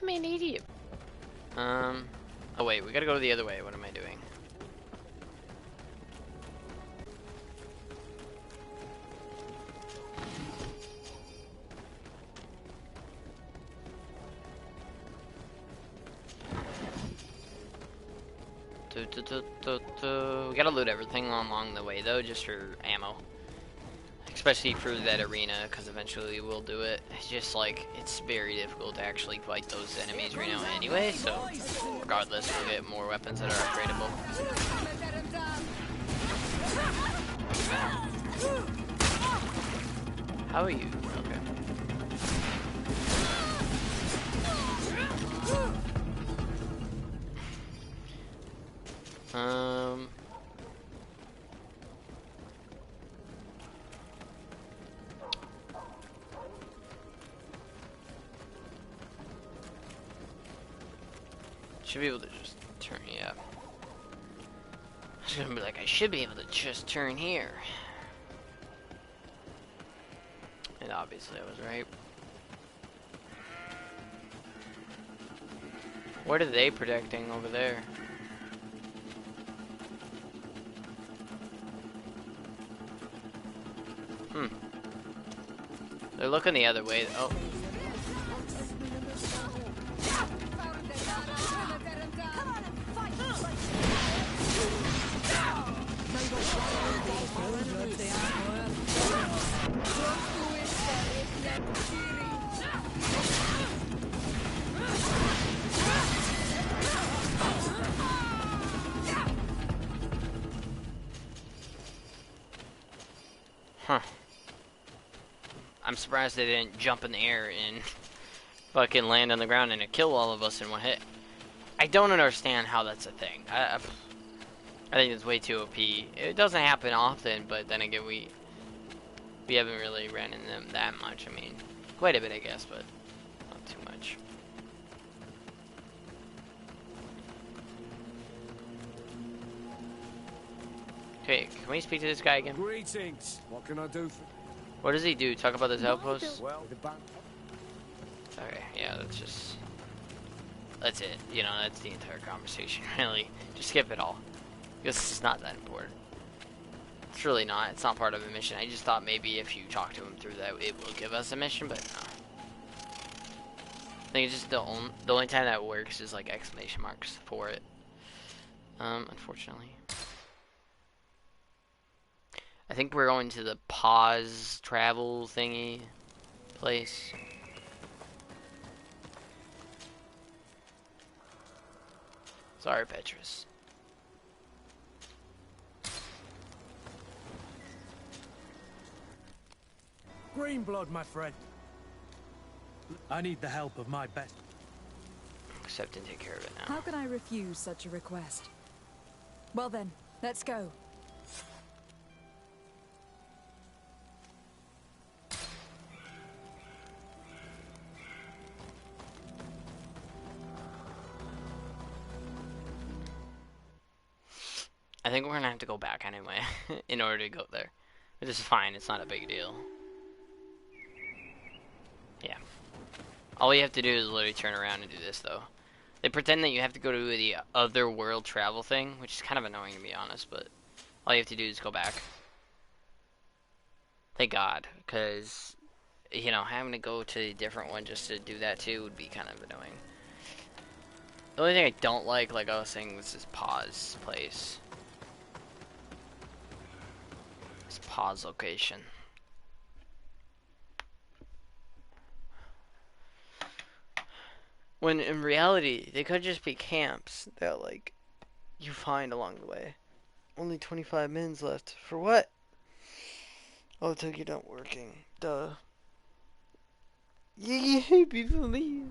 calling me an idiot? Oh wait, we gotta go the other way. What am I doing? We gotta loot everything along the way though, just for ammo. Especially for that arena, because eventually we'll do it. It's just like, it's very difficult to actually fight those enemies right now anyway, so regardless, we'll get more weapons that are upgradable. How are you? Okay. Should be able to just turn, yeah. I was gonna be like, I should be able to just turn here. And obviously I was right. What are they protecting over there? They're looking the other way. Oh. Huh. I'm surprised they didn't jump in the air and fucking land on the ground and kill all of us in one hit. I don't understand how that's a thing. I think it's way too OP. It doesn't happen often, but then again, we haven't really ran into them that much. I mean, quite a bit, I guess, but not too much. Okay, can we speak to this guy again? Greetings. What can I do for? What does he do? Talk about this outpost? Well, Okay, yeah, that's it. You know, that's the entire conversation, really. Just skip it all. Because it's not that important. It's really not. It's not part of a mission. I just thought maybe if you talk to him through that, it will give us a mission, but no. I think it's just the only time that works is like exclamation marks for it. Unfortunately. I think we're going to the pause travel thingy place. Sorry, Petrus. green blood, my friend. I need the help of my best. Accept and take care of it now. How can I refuse such a request? Well then, let's go. I think we're gonna have to go back anyway in order to go there. Which is fine, it's not a big deal. Yeah. All you have to do is literally turn around and do this though. They pretend that you have to go to the other world travel thing, which is kind of annoying to be honest, but all you have to do is go back. Thank God, because, you know, having to go to a different one just to do that too would be kind of annoying. The only thing I don't like I was saying, was this pause place. This pause location. When in reality, they could just be camps that, like, you find along the way. Only 25 minutes left. For what? Oh, until you're done working. Duh. Yeah, people leave.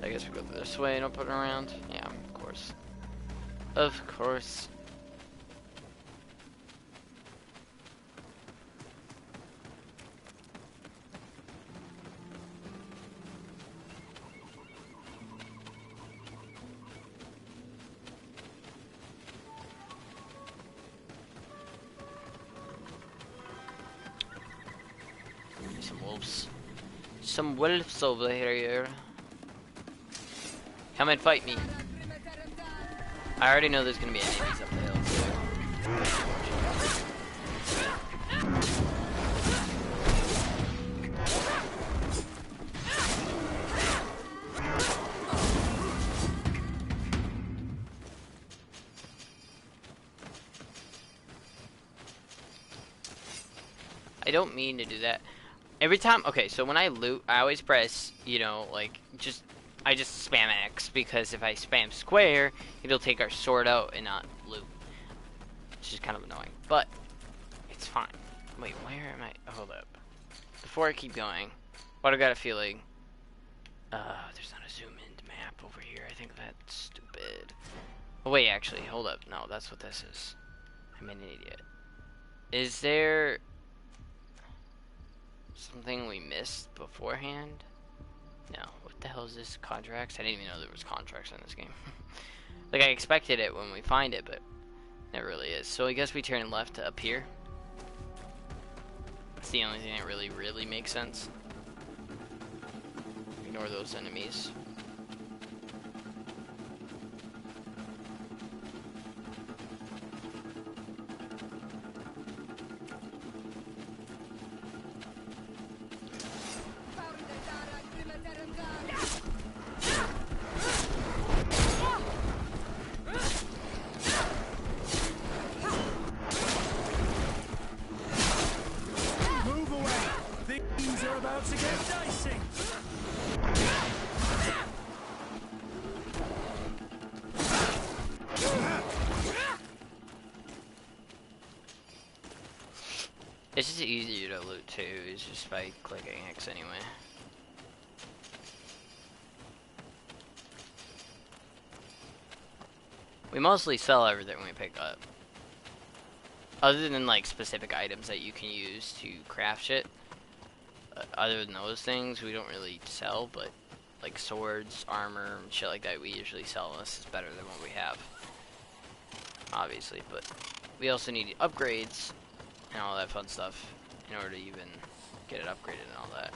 I guess we go this way, don't put it around. Yeah, of course. Of course. some wolves. Some wolves over here. Come and fight me. I already know there's gonna be enemies up the hill too. I don't mean to do that. Every time, okay, so when I loot, I always press, you know, like, I just spam X, because if I spam square, it'll take our sword out and not loot. Which is kind of annoying, but it's fine. Wait, where am I? Oh, hold up. Before I keep going, but I got a feeling, there's not a zoom in map over here. I think that's stupid. Oh, wait, actually, hold up. No, that's what this is. I'm an idiot. Is there something we missed beforehand? No. What the hell is this? Contracts? I didn't even know there was contracts in this game. Like, I expected it when we find it, but it really is. So I guess we turn left up here. That's the only thing that really makes sense. Ignore those enemies. It's just easier to loot too, it's just by clicking X anyway. We mostly sell everything we pick up. Other than like specific items that you can use to craft shit. Other than those things, we don't really sell, but like swords, armor, and shit like that we usually sell unless it's better than what we have. Obviously, but we also need upgrades and all that fun stuff in order to even get it upgraded and all that.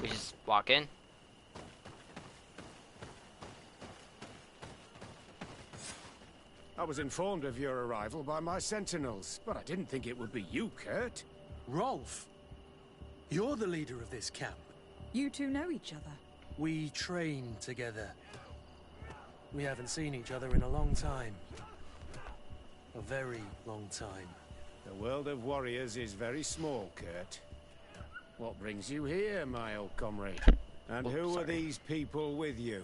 We just walk in. I was informed of your arrival by my sentinels, but I didn't think it would be you, Kurt. Rolf, you're the leader of this camp. You two know each other. We train together. We haven't seen each other in a long time. A very long time. The world of warriors is very small, Kurt. What brings you here, my old comrade? And who are these people with you?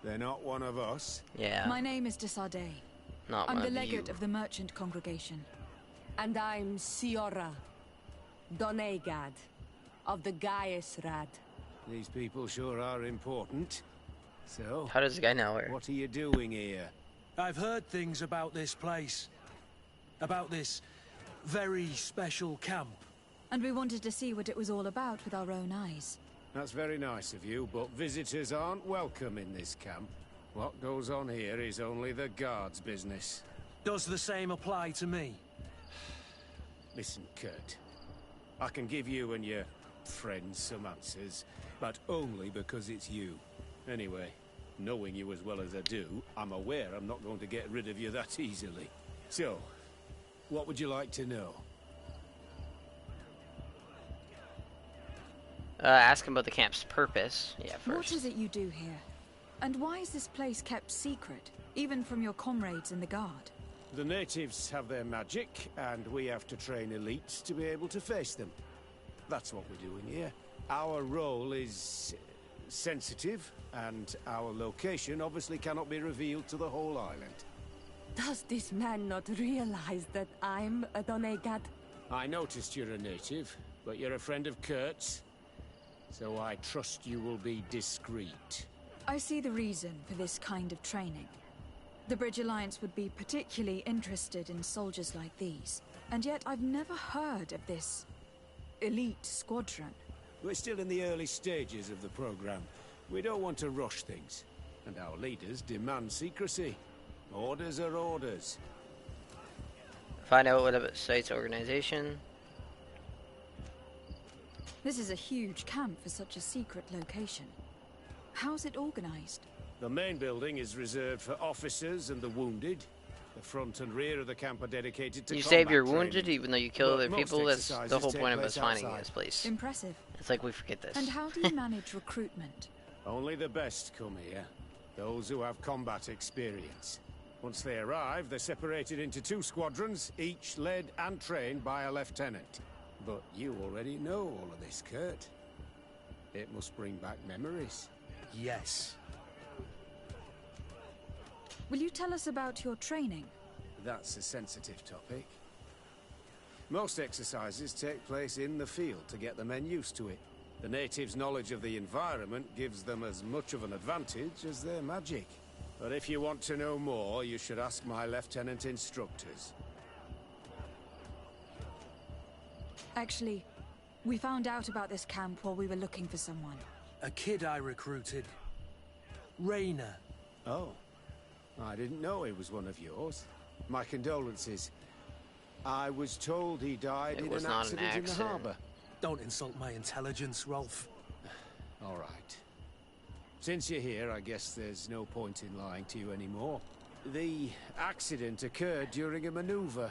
They're not one of us? Yeah. My name is Desardet. Not I'm one the of legate you. of the merchant congregation. And I'm Siora, Donegad, of the Gaesrad. These people sure are important. So, How does the guy know her? what are you doing here? I've heard things about this place. About this very special camp. And we wanted to see what it was all about with our own eyes. That's very nice of you, but visitors aren't welcome in this camp. What goes on here is only the guards' business. Does the same apply to me? Listen, Kurt. I can give you and your friends some answers, but only because it's you. Anyway, knowing you as well as I do, I'm aware I'm not going to get rid of you that easily. So, what would you like to know? Ask him about the camp's purpose. Yeah, first. What is it you do here? And why is this place kept secret, even from your comrades in the guard? The natives have their magic, and we have to train elites to be able to face them. That's what we're doing here. Our role is sensitive, and our location obviously cannot be revealed to the whole island. Does this man not realize that I'm a Donegad? I noticed you're a native, but you're a friend of Kurt's, so I trust you will be discreet. I see the reason for this kind of training. The Bridge Alliance would be particularly interested in soldiers like these. And yet I've never heard of this elite squadron. We're still in the early stages of the program. We don't want to rush things. And our leaders demand secrecy. Orders are orders. Find out what about site's organization. This is a huge camp for such a secret location. How's it organized? The main building is reserved for officers and the wounded. The front and rear of the camp are dedicated to You combat save your training. wounded even though you kill other Most people? That's the exercises whole take point of place us finding outside. this place. Impressive. It's like we forget this. And how do you manage recruitment? Only the best come here. Those who have combat experience. Once they arrive, they're separated into 2 squadrons, each led and trained by a lieutenant. But you already know all of this, Kurt. It must bring back memories. Yes. Will you tell us about your training? That's a sensitive topic. Most exercises take place in the field to get the men used to it. The natives' knowledge of the environment gives them as much of an advantage as their magic. But if you want to know more, you should ask my lieutenant instructors. Actually, we found out about this camp while we were looking for someone. A kid I recruited. Rainer. Oh, I didn't know he was one of yours. My condolences. I was told he died in an accident in the harbour. Don't insult my intelligence, Rolf. All right. Since you're here, I guess there's no point in lying to you anymore. The accident occurred during a maneuver.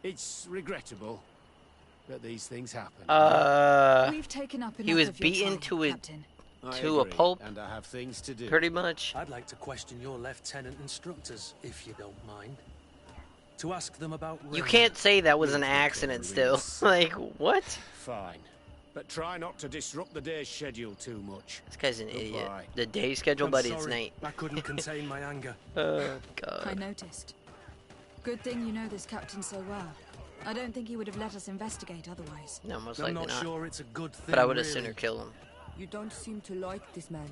It's regrettable, but these things happen. We've taken up enough he was of your beaten time, to a Captain. to a pulp. And I have things to do. Pretty much. I'd like to question your lieutenant instructors, if you don't mind. To ask them about You Rainer. can't say that was an accident still. Like, what? Fine. But try not to disrupt the day's schedule too much. This guy's an idiot. Goodbye. The day schedule, I'm buddy, it's sorry. night. I couldn't contain my anger. Oh, I God. noticed. Good thing you know this captain so well. I don't think he would have let us investigate otherwise. No, most I'm likely not not. sure it's a good thing, But I would have really. sooner killed him. You don't seem to like this man.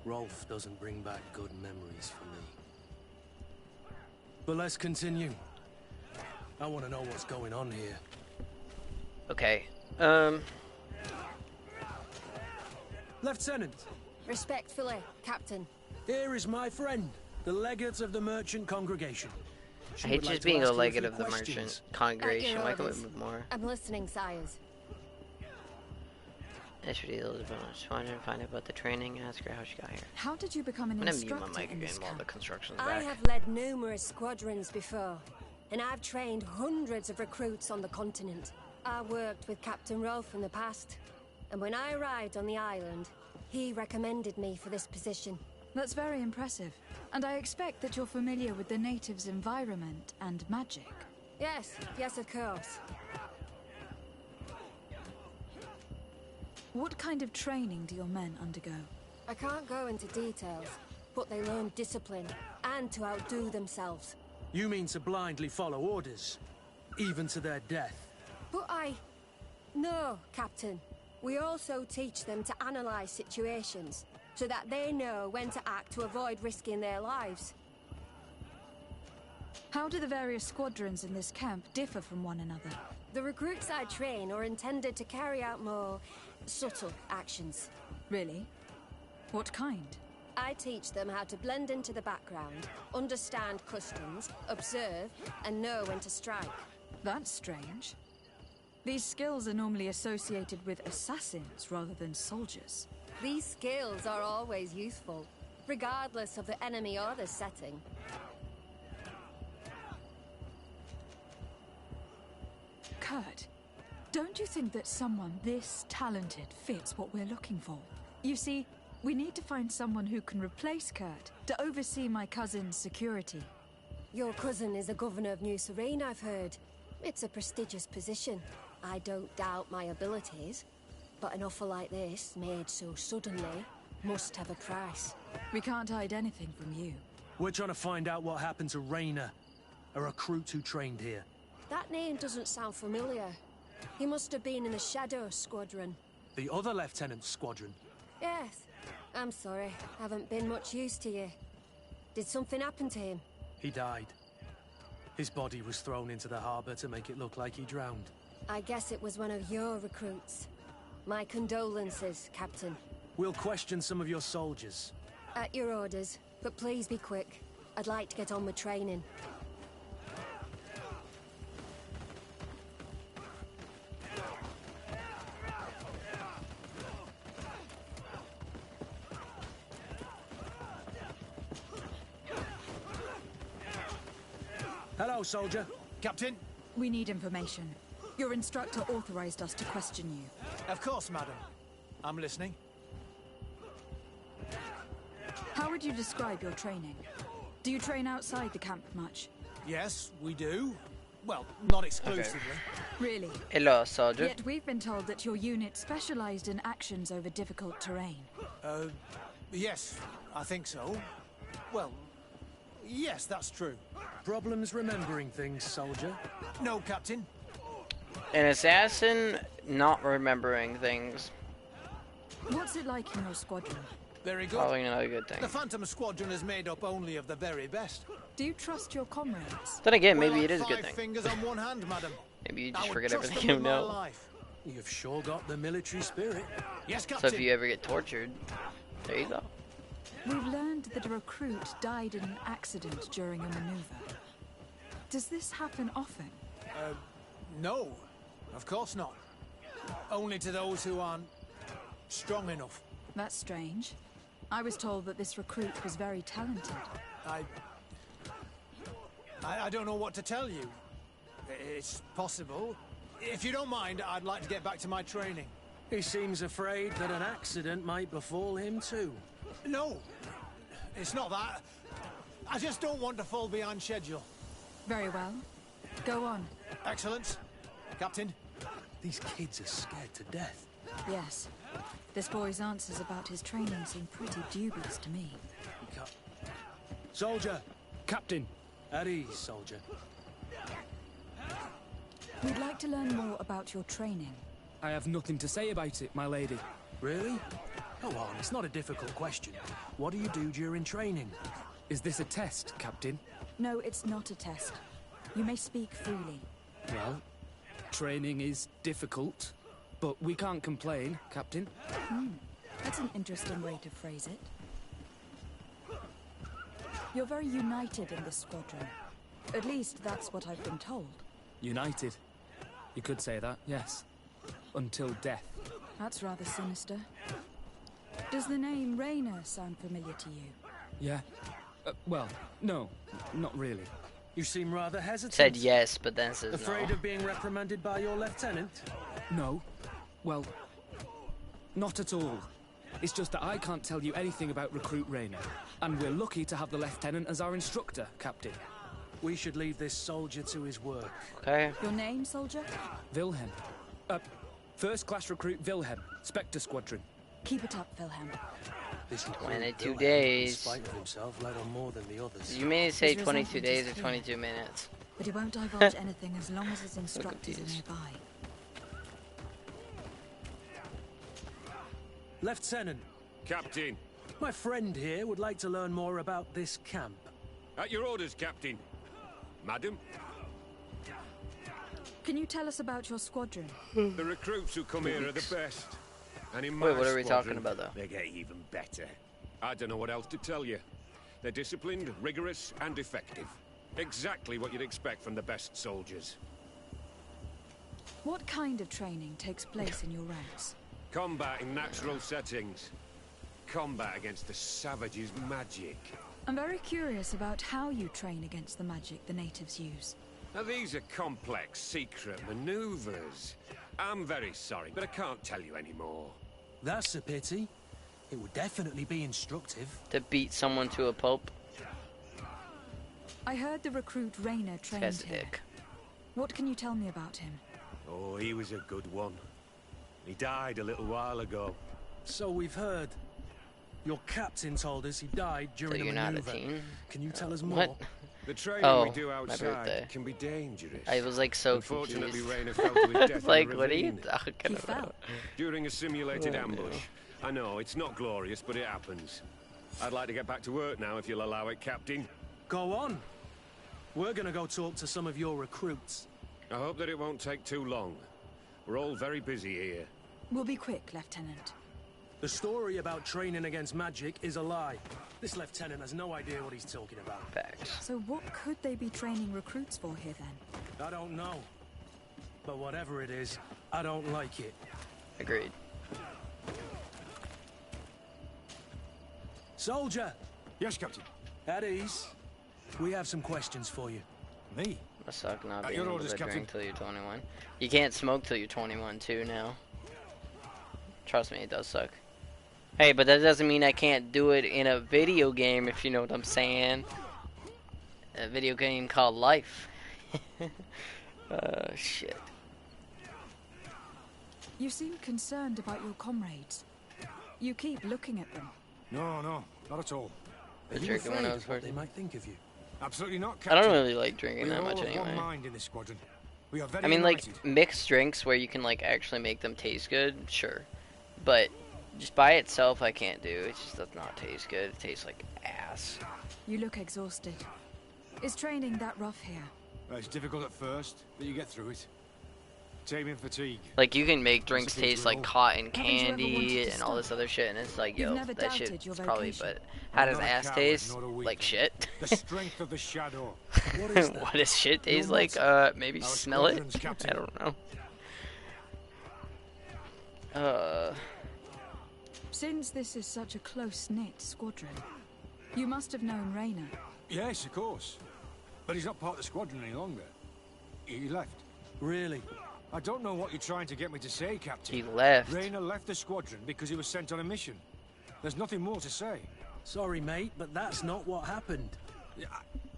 Rolf doesn't bring back good memories for me. But let's continue. I want to know what's going on here. Okay. Lieutenant, Respectfully, Captain. here is my friend, the legate of the merchant congregation. She I hate would like just to being ask a you legate few of the questions. merchant congregation. your Why can't we orders. move more? I'm listening, sires. Yesterday, Elizabeth just wanted to find out about the training and ask her how she got here. How did you become an I'm gonna mute instructor my mic in again this while the camp? construction's I back. have led numerous squadrons before, and I've trained hundreds of recruits on the continent. I worked with Captain Rolf in the past, and when I arrived on the island, he recommended me for this position. That's very impressive. And I expect that you're familiar with the natives' environment and magic. Yes, yes, of course. What kind of training do your men undergo? I can't go into details, but they learn discipline and to outdo themselves. You mean to blindly follow orders, even to their death? But No, Captain. We also teach them to analyze situations, so that they know when to act to avoid risking their lives. How do the various squadrons in this camp differ from one another? The recruits I train are intended to carry out more subtle actions. Really? What kind? I teach them how to blend into the background, understand customs, observe, and know when to strike. That's strange. These skills are normally associated with assassins rather than soldiers. These skills are always useful, regardless of the enemy or the setting. Kurt, don't you think that someone this talented fits what we're looking for? You see, we need to find someone who can replace Kurt to oversee my cousin's security. Your cousin is a governor of New Serene, I've heard. It's a prestigious position. I don't doubt my abilities, but an offer like this, made so suddenly, must have a price. We can't hide anything from you. We're trying to find out what happened to Rainer, a recruit who trained here. That name doesn't sound familiar. He must have been in the Shadow Squadron. The other lieutenant's squadron. Yes. I'm sorry, haven't been much use to you. Did something happen to him? He died. His body was thrown into the harbor to make it look like he drowned. I guess it was one of your recruits. My condolences, Captain. We'll question some of your soldiers. At your orders, but please be quick. I'd like to get on with training. Hello, soldier. Captain? We need information. Your instructor authorized us to question you. Of course, madam. I'm listening. How would you describe your training? Do you train outside the camp much? Yes, we do. Well, not exclusively. Really? Hello, soldier. Yet we've been told that your unit specialized in actions over difficult terrain. Yes, I think so. Well, yes, that's true. Problems remembering things, soldier? No, Captain. An assassin not remembering things. What's it like in your squadron? Very good. Probably not a good thing. The Phantom Squadron is made up only of the very best. Do you trust your comrades? Then again, We're maybe like it is a good 5 thing. fingers on one hand, madam. Maybe you I just would forget trust everything them you with my know. life. You've sure got the military spirit. Yes, So Captain. if you ever get tortured, there you go. We've learned that a recruit died in an accident during a maneuver. Does this happen often? No, of course not. Only to those who aren't strong enough. That's strange. I was told that this recruit was very talented. I don't know what to tell you. It's possible. If you don't mind, I'd like to get back to my training. He seems afraid that an accident might befall him too. No, it's not that. I just don't want to fall behind schedule. Very well. Go on. Excellent. Captain? These kids are scared to death. Yes. This boy's answers about his training seem pretty dubious to me. Soldier! Captain! At ease, soldier. We'd like to learn more about your training. I have nothing to say about it, my lady. Really? Go on, it's not a difficult question. What do you do during training? Is this a test, Captain? No, it's not a test. You may speak freely. Well, Training is difficult, but we can't complain, Captain. That's an interesting way to phrase it. You're very united in this squadron. At least that's what I've been told. United. You could say that, yes. Until death. That's rather sinister. Does the name Raynor sound familiar to you? Yeah. Well, no, not really. you seem rather hesitant. Said yes, but then says Afraid no. of being reprimanded by your lieutenant? No. Well, not at all. It's just that I can't tell you anything about Recruit Raynor. And we're lucky to have the Lieutenant as our instructor, Captain. We should leave this soldier to his work. Okay. Your name, soldier? Wilhelm. First class recruit Wilhelm, Spectre Squadron. Keep it up, Wilhelm. This 22 Wilhelm, days. In spite of himself, led on more than the others. You may say His 22 resentment days is or clear. 22 minutes. But he won't divulge anything as long as his instructors are these. nearby. Lieutenant, Captain. my friend here would like to learn more about this camp. At your orders, Captain. Madam, Can you tell us about your squadron? the recruits who come here are the best. And in my Wait, what are we squadron, talking about, though? they get even better. I don't know what else to tell you. They're disciplined, rigorous, and effective. Exactly what you'd expect from the best soldiers. What kind of training takes place in your ranks? Combat in natural settings. Combat against the savages' magic. I'm very curious about how you train against the magic the natives use. Now, these are complex, secret maneuvers. I'm very sorry, but I can't tell you anymore. That's a pity. It would definitely be instructive. To beat someone to a pulp. I heard the recruit Raynor trained That's a here. dick. What can you tell me about him? Oh, he was a good one. He died a little while ago. So we've heard. Your captain told us he died So during you're a not a maneuver. teen? Can you tell us more? What? The training Oh, we do my outside birthday. can be dangerous. I was like so Unfortunately, confused. Raynor fell to his death It's like, in a what are you ravine talking He about? fell. during a simulated Oh, no. ambush. I know, it's not glorious, but it happens. I'd like to get back to work now, if you'll allow it, Captain. Go on. We're gonna go talk to some of your recruits. I hope that it won't take too long. We're all very busy here. We'll be quick, Lieutenant. The story about training against magic is a lie. This lieutenant has no idea what he's talking about. Facts. So what could they be training recruits for here then? I don't know. But whatever it is, I don't like it. Agreed. Soldier! Yes, Captain. At ease. We have some questions for you. Me? Must suck not At being your able orders, to Captain. drink till you're 21. You can't smoke till you're 21 too now. Trust me, it does suck. Hey, but that doesn't mean I can't do it in a video game, if you know what I'm saying. A video game called Life. Shit. You seem concerned about your comrades. You keep looking at them. No, not at all. Are you Drinking when afraid I was of what they working. might think of you? Absolutely not, I Captain. don't really like drinking We that are much all of one anyway. mind in this squadron. We are very I mean, like, united. mixed drinks where you can, like, actually make them taste good, sure. But just by itself, I can't do. It just does not taste good. It tastes like ass. You look exhausted. Is training that rough here? It's difficult at first, but you get through it. Taming fatigue. Like, you can make drinks Basically, taste we're like all- cotton Haven't you ever wanted candy to and all this stop? other shit, and it's like, You've yo, never that shit doubted your is probably, vocation. but how I'm does not a ass coward, taste? nor a Like weakling. shit. The strength of the shadow. What is that? What does shit taste You're like? not- Maybe Our smell it? squadron's captain. I don't know. Since this is such a close-knit squadron, you must have known Rayner. Yes, of course. But he's not part of the squadron any longer. He left. Really? I don't know what you're trying to get me to say, Captain. He left. Rayner left the squadron because he was sent on a mission. There's nothing more to say. Sorry, mate, but that's not what happened.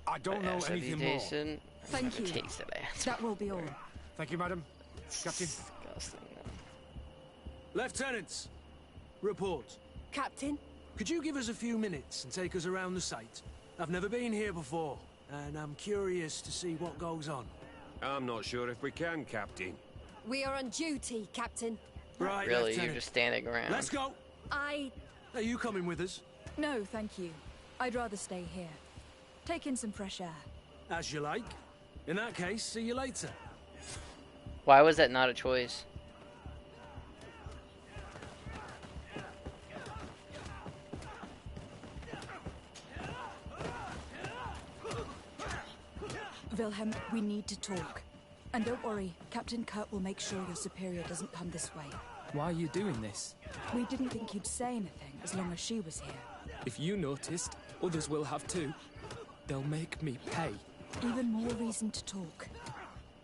I don't know Ass have you anything more. tasted? Thank I've never you. tasted ass. That will be all. Thank you, madam. Captain. Disgusting. Lieutenants, report. Captain? Could you give us a few minutes and take us around the site? I've never been here before, and I'm curious to see what goes on. I'm not sure if we can, Captain. We are on duty, Captain. Right, Really, Lieutenant. you're just standing around. Let's go. Are you coming with us? No, thank you. I'd rather stay here. Take in some fresh air. As you like. In that case, see you later. Why was that not a choice? Wilhelm, we need to talk. And don't worry, Captain Kurt will make sure your superior doesn't come this way. Why are you doing this? We didn't think you'd say anything as long as she was here. If you noticed, others will have too. They'll make me pay. Even more reason to talk.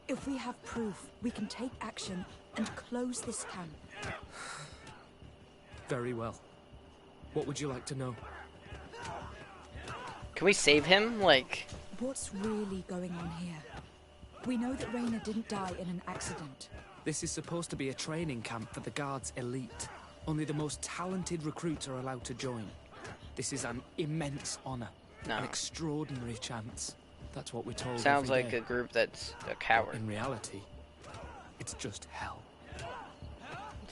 If we have proof, we can take action and close this camp. Very well. What would you like to know? Can we save him? Like, What's really going on here? We know that Rayner didn't die in an accident. This is supposed to be a training camp for the Guard's elite. Only the most talented recruits are allowed to join. This is an immense honor. No. An extraordinary chance. That's what we're told sounds every like day. a group that's a coward. In reality, it's just hell.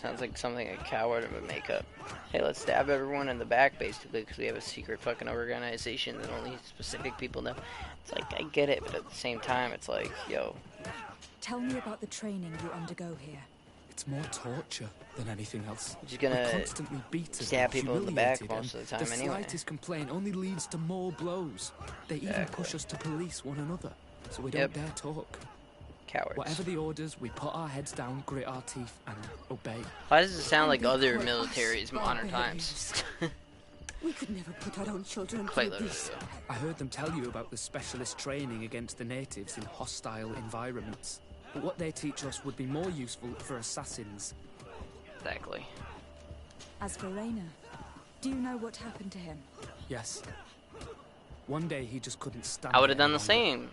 Sounds like something a coward would make up. Hey, let's stab everyone in the back, basically, because we have a secret fucking organization that only specific people know. It's like, I get it, but at the same time, it's like, yo. Tell me about the training you undergo here. It's more torture than anything else. You're gonna We're constantly beaten, stab people in the back humiliated, most of the and time anyway. slightest complaint only leads to more blows. They even Exactly. push us to police one another, so we don't Yep. dare talk. Cowards. Whatever the orders, we put our heads down, grit our teeth, and obey. Why does it sound like They other call us militaries modern barbarians. times? We could never put our own children Quite through literally. this. I heard them tell you about the specialist training against the natives in hostile environments. But what they teach us would be more useful for assassins. Exactly. As for Rayner, do you know what happened to him? Yes. One day he just couldn't stand I it would have done any the longer. same,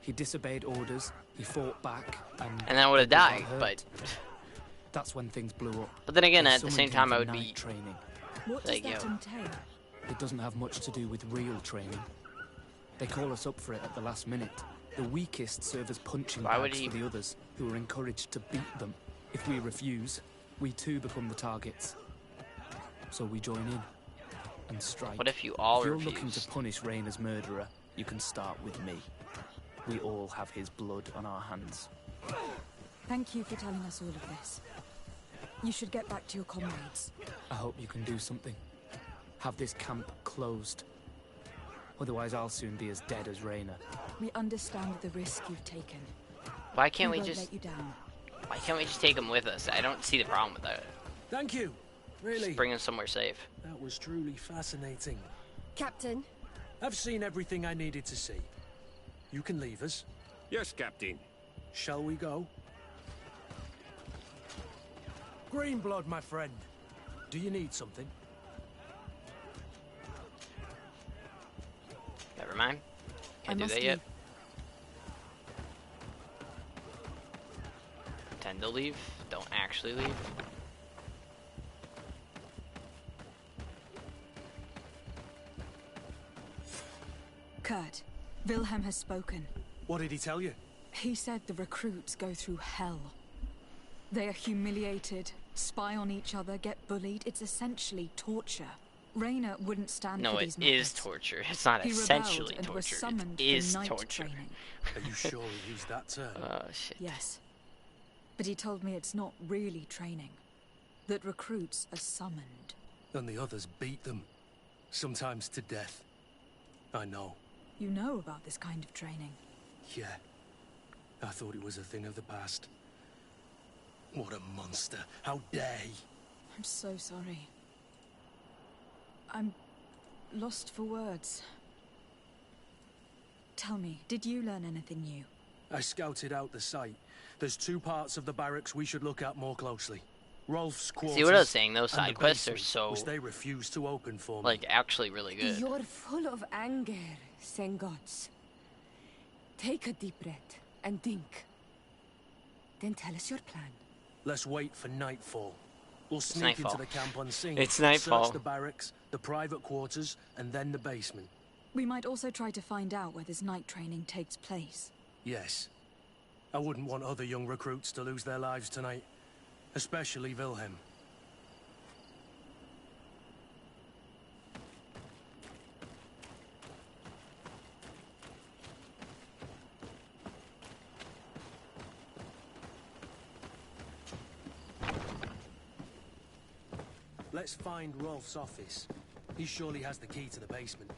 He disobeyed orders, he fought back, and I would have people got died, hurt. but... That's when things blew up. But then again, They at the summoned same him time, for I would night be... training. What does Like, that yo. entail? It doesn't have much to do with real training. They call us up for it at the last minute. The weakest serve as punching Why would bags he- for the others, who are encouraged to beat them. If we refuse, we too become the targets. So we join in and strike. What if you all If you're looking refused? to punish Rayner's murderer, you can start with me. We all have his blood on our hands. Thank you for telling us all of this. You should get back to your comrades. I hope you can do something. Have this camp closed. Otherwise, I'll soon be as dead as Rayna. We understand the risk you've taken. Why can't we won't just... let you down. Why can't we just take him with us? I don't see the problem with that. Thank you. Really. Just bring him somewhere safe. That was truly fascinating. Captain, I've seen everything I needed to see. You can leave us. Yes, Captain. Shall we go? Greenblood, my friend. Do you need something? Never mind. I Can't do must that yet. leave. Pretend to leave. Don't actually leave. Kurt, Wilhelm has spoken. What did he tell you? He said the recruits go through hell. They are humiliated, spy on each other, get bullied. It's essentially torture. Rayna wouldn't stand No, for it these is methods. torture. It's not He essentially rebelled and was torture. summoned It is for night torture. training. Are you sure he used that term? Oh, shit. Yes. But he told me it's not really training. That recruits are summoned. And the others beat them. Sometimes to death. I know. You know about this kind of training. Yeah. I thought it was a thing of the past. What a monster. How dare he? I'm so sorry. I'm lost for words. Tell me, did you learn anything new? I scouted out the site. There's 2 parts of the barracks we should look at more closely. Rolf's quarters. See what I was saying? Those and the side quests are basement, so, which they refuse to open for me. like, actually really good. You're full of anger, Sengots. Take a deep breath and think. Then tell us your plan. Let's wait for nightfall. We'll sneak into nightfall. the camp unseen. It's nightfall. Search the barracks, the private quarters, and then the basement. We might also try to find out where this night training takes place. Yes. I wouldn't want other young recruits to lose their lives tonight. Especially Wilhelm. Let's find Rolf's office. He surely has the key to the basement.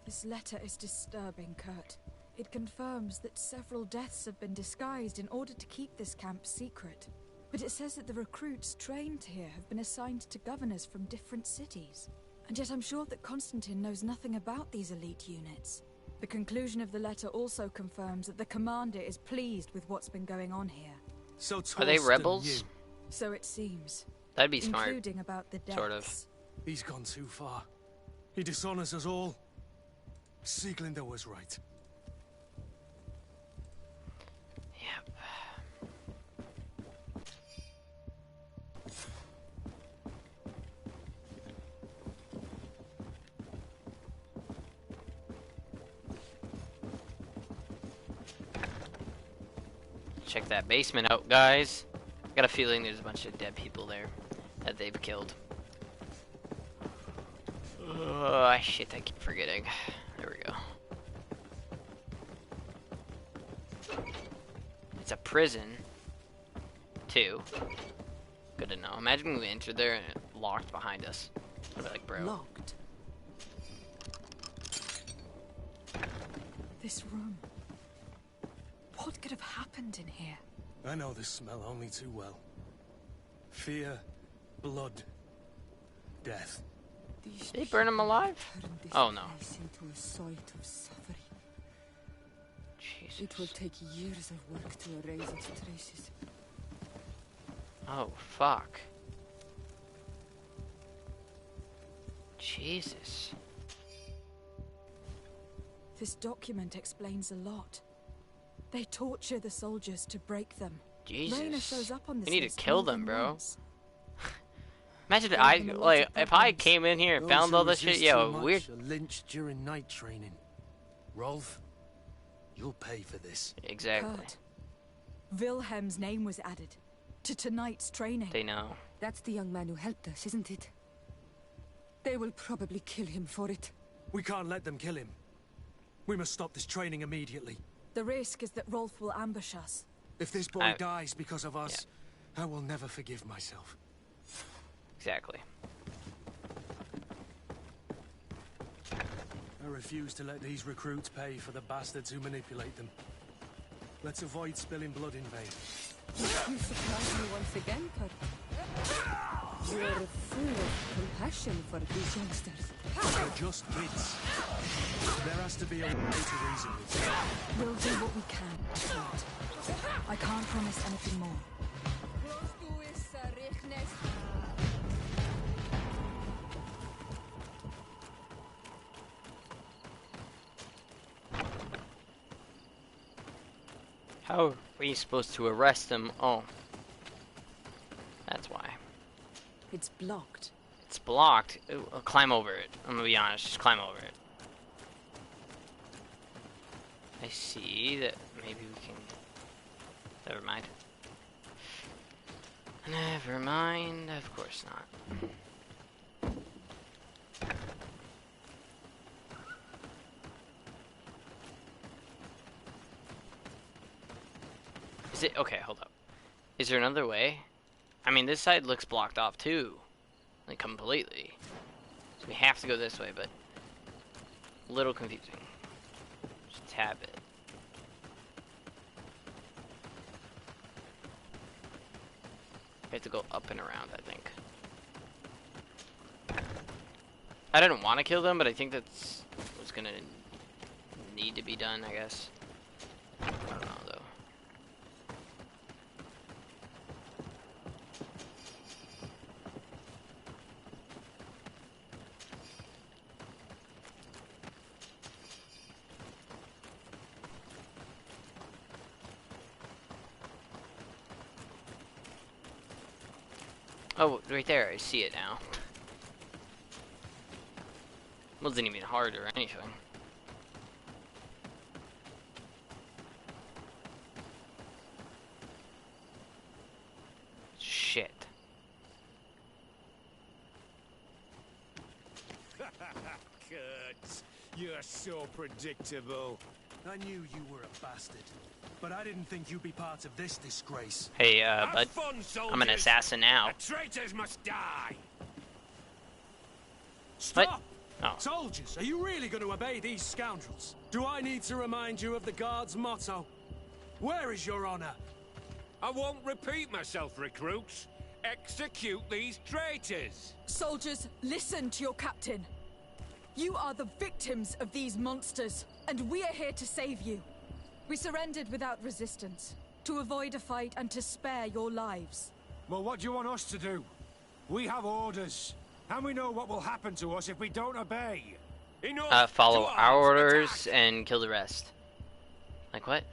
This letter is disturbing, Kurt. It confirms that several deaths have been disguised in order to keep this camp secret. But it says that the recruits trained here have been assigned to governors from different cities. And yet I'm sure that Constantine knows nothing about these elite units. The conclusion of the letter also confirms that the commander is pleased with what's been going on here. So Are they Torsten rebels? knew. So it seems. That'd be smart. Including about the deaths. Sort of. He's gone too far. He dishonors us all. Sieglinder was right. Yep. Check that basement out, guys. I got a feeling there's a bunch of dead people there that they've killed. Oh, shit, I keep forgetting. There we go. It's a prison, too. Good to know. Imagine we entered there and it locked behind us. I'd be like, bro. Locked. This room. What could have happened in here? I know this smell only too well. Fear, blood, death. Did they burn him alive? Oh no. Into a site of suffering. Jesus. It will take years of work to erase its traces. Oh, fuck. Jesus. This document explains a lot. They torture the soldiers to break them. Jesus. Reyna shows up on this We need to list kill more them, than bro. once. Imagine Gave I them a lot like of if I problems. came in here and Those found who all this shit. resist Yo, too much weird. are lynched during night training. Rolf, you'll pay for this. Exactly. Kurt. Wilhelm's name was added to tonight's training. They know. That's the young man who helped us, isn't it? They will probably kill him for it. We can't let them kill him. We must stop this training immediately. The risk is that Rolf will ambush us. If this boy dies because of us, I will never forgive myself. Exactly. I refuse to let these recruits pay for the bastards who manipulate them. Let's avoid spilling blood in vain. You surprise me once again, Kurt. You're full of compassion for these youngsters. They're just kids. There has to be a way to reason with them. We'll do what we can, Kurt. I can't promise anything more. How are we supposed to arrest them? Oh. That's why. It's blocked. It's blocked. Ooh, I'll climb over it. I'm gonna be honest, just climb over it. I see that maybe we can... Never mind. Never mind, of course not. Is it... Okay, hold up. Is there another way? I mean, this side looks blocked off too. Like, completely. So we have to go this way, but... A little confusing. Just tap it. We have to go up and around, I think. I didn't want to kill them, but I think that's what's gonna need to be done, I guess. I don't know, though. Oh, right there, I see it now. Wasn't even hard or anything. Shit. Kurt, you're so predictable. I knew you were a bastard, but I didn't think you'd be part of this disgrace. Hey, Have bud. fun, I'm an soldiers. assassin now. The traitors must die. Stop! Oh. Soldiers, are you really going to obey these scoundrels? Do I need to remind you of the Guard's motto? Where is your honor? I won't repeat myself, recruits. Execute these traitors. Soldiers, listen to your captain. You are the victims of these monsters, and we are here to save you. We surrendered without resistance, to avoid a fight and to spare your lives. Well, what do you want us to do? We have orders, and we know what will happen to us if we don't obey. Enough. Follow to our arms, orders attack. and kill the rest. Like what?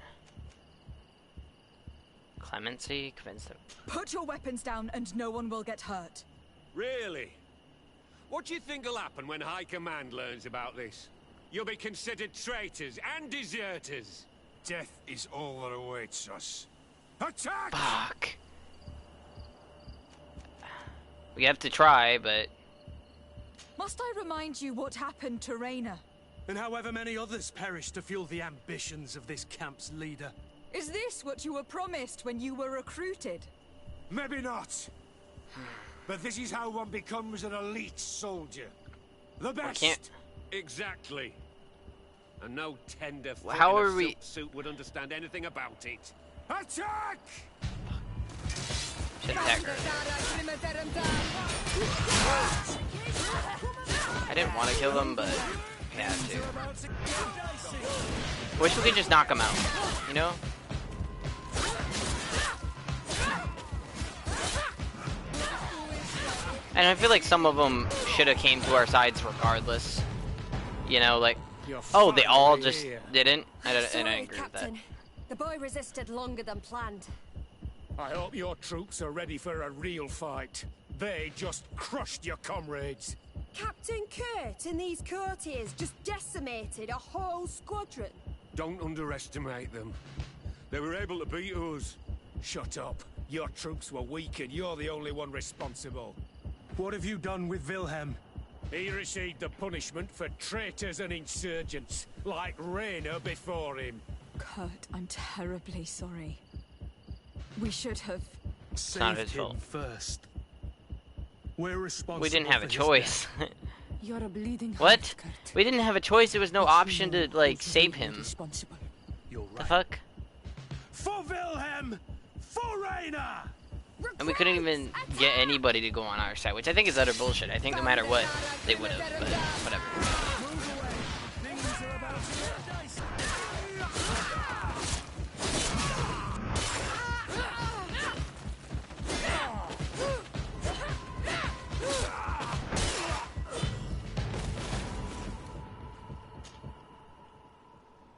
Clemency, convince them. Put your weapons down and no one will get hurt. Really? What do you think will happen when High Command learns about this? You'll be considered traitors and deserters. Death is all that awaits us. Attack! Fuck. We have to try, but... Must I remind you what happened to Reyna? And however many others perished to fuel the ambitions of this camp's leader. Is this what you were promised when you were recruited? Maybe not. But this is how one becomes an elite soldier. The best. I can't... Exactly. And no tender foot How in are a we- silk suit would understand anything about it. Attack! Should attack her. I didn't want to kill them, but we have to. Wish we could just knock them out, you know? And I feel like some of them should have came to our sides regardless. You know, like, oh, they all just didn't? I didn't agree with that. Captain. The boy resisted longer than planned. I hope your troops are ready for a real fight. They just crushed your comrades. Captain Kurt and these courtiers just decimated a whole squadron. Don't underestimate them. They were able to beat us. Shut up. Your troops were weak and you're the only one responsible. What have you done with Wilhelm? He received the punishment for traitors and insurgents, like Rainer before him. Kurt, I'm terribly sorry. We should have... not his Saved him fault. first. We're responsible. We didn't have a for his choice. You're a bleeding What? heart, Kurt. We didn't have a choice. There was no But you option know to, like, who's save really him. responsible. You're The right. fuck? For Wilhelm! For Rainer! And we couldn't even get anybody to go on our side, which I think is utter bullshit. I think no matter what, they would have, but whatever. Move away. Things are about to get dicey.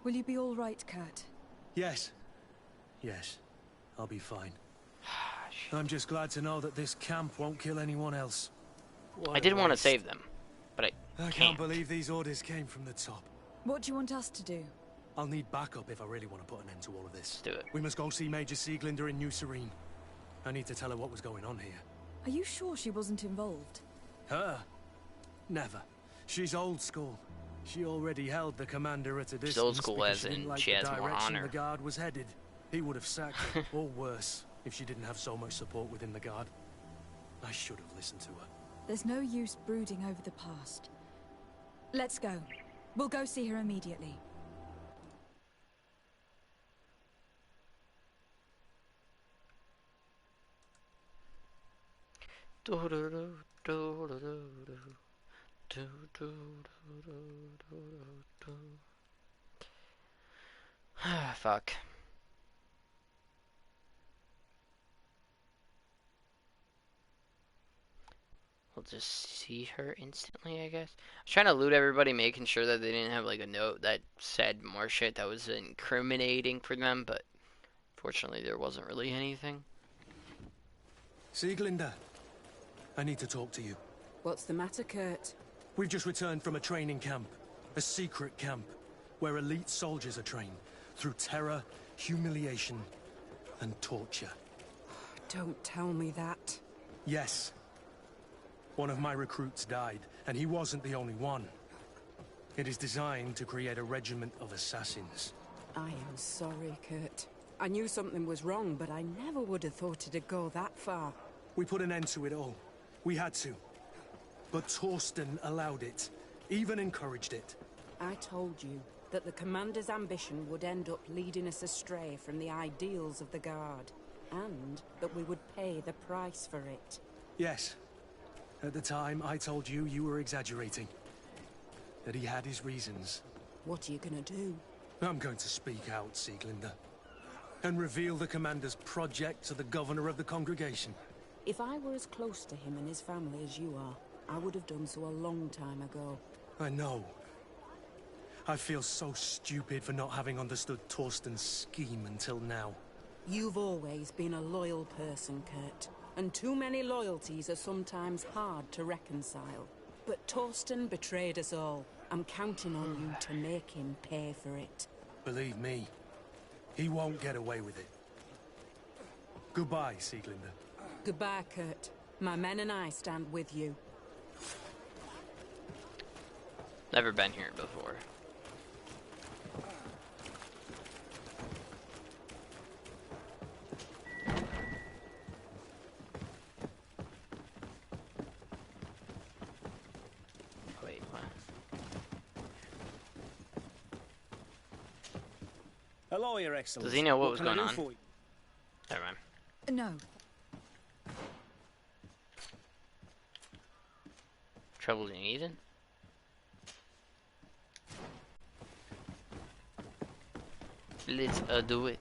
Will you be all right, Kurt? Yes. Yes. I'll be fine. I'm just glad to know that this camp won't kill anyone else. I did want to save them, but I can't can't. believe these orders came from the top. What do you want us to do? I'll need backup if I really want to put an end to all of this. Let's do it. We must go see Major Sieglinder in New Serene. I need to tell her what was going on here. Are you sure she wasn't involved? Her? Never. She's old school. She already held the commander at a distance. She's old school because as she didn't in like she the has more direction honor. the guard was headed. He would have sacked her, or worse, if she didn't have so much support within the guard. I should have listened to her. There's no use brooding over the past. Let's go. We'll go see her immediately. Fuck. We'll just see her instantly, I guess. I was trying to loot everybody, making sure that they didn't have like a note that said more shit that was incriminating for them, but fortunately there wasn't really anything. Sieglinder, I need to talk to you. What's the matter, Kurt? We've just returned from a training camp. A secret camp, where elite soldiers are trained through terror, humiliation, and torture. Don't tell me that. Yes. One of my recruits died, and he wasn't the only one. It is designed to create a regiment of assassins. I am sorry, Kurt. I knew something was wrong, but I never would have thought it'd go that far. We put an end to it all. We had to. But Torsten allowed it, even encouraged it. I told you that the commander's ambition would end up leading us astray from the ideals of the Guard, and that we would pay the price for it. Yes. At the time, I told you you were exaggerating. That he had his reasons. What are you gonna do? I'm going to speak out, Sieglinder. And reveal the commander's project to the governor of the congregation. If I were as close to him and his family as you are, I would have done so a long time ago. I know. I feel so stupid for not having understood Torsten's scheme until now. You've always been a loyal person, Kurt. And too many loyalties are sometimes hard to reconcile. But Torsten betrayed us all. I'm counting on you to make him pay for it. Believe me, he won't get away with it. Goodbye, Sieglinder. Goodbye, Kurt. My men and I stand with you. Never been here before. Wait, what? Hello, Your Excellency. Does he know what was can I going do on? for you? Never mind. No. Trouble in Eden? Let's do it.